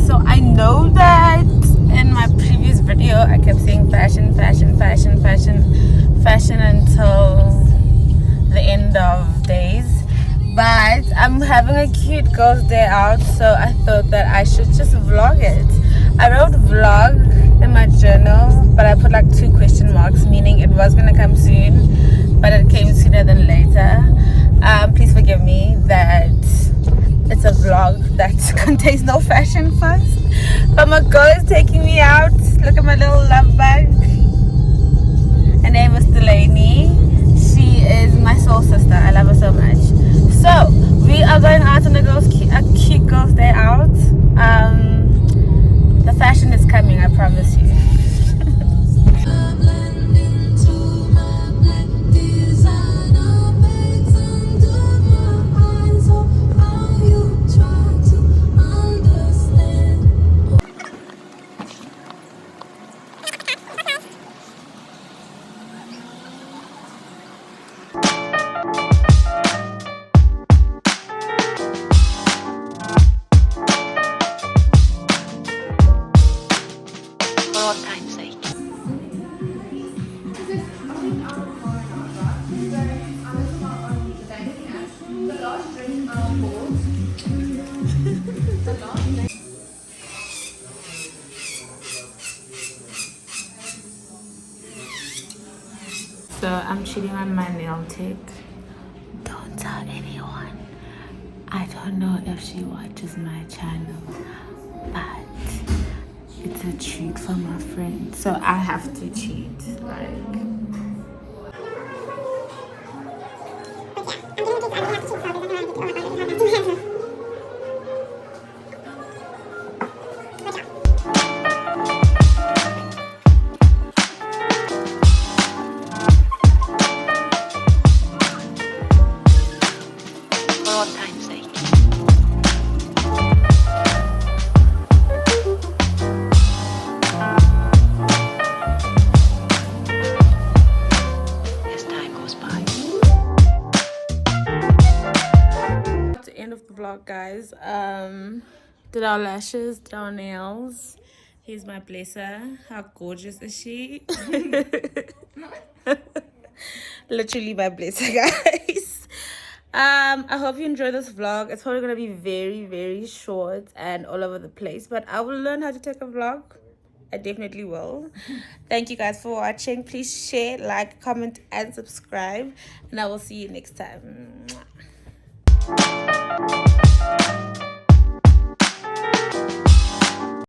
So I know that in my previous video I kept saying fashion until the end of days, but I'm having a cute girls day out, so I thought that I should just vlog it. I wrote vlog in my journal, but I put like 2 question marks, meaning it was gonna come soon, but it came sooner than later. Please forgive me that it's a vlog that contains no fashion first, but my girl is taking me out. Look at my little Luv Bug. Her name is Delaney. She is my soul sister. I love her so much. So we are going out on a cute girls day out. The fashion is coming, I promise you. So I'm cheating on my nail tech. Don't tell anyone. I don't know if she watches my channel, but it's a treat for my friend. So I have to cheat. Vlog, guys. Did our lashes, did our nails. Here's my blesser. How gorgeous is she? Literally my blesser, guys. I hope you enjoyed this vlog. It's probably gonna be very short and all over the place, but I will learn how to take a vlog. I definitely will. Thank you guys for watching. Please share, like, comment and subscribe, and I will see you next time.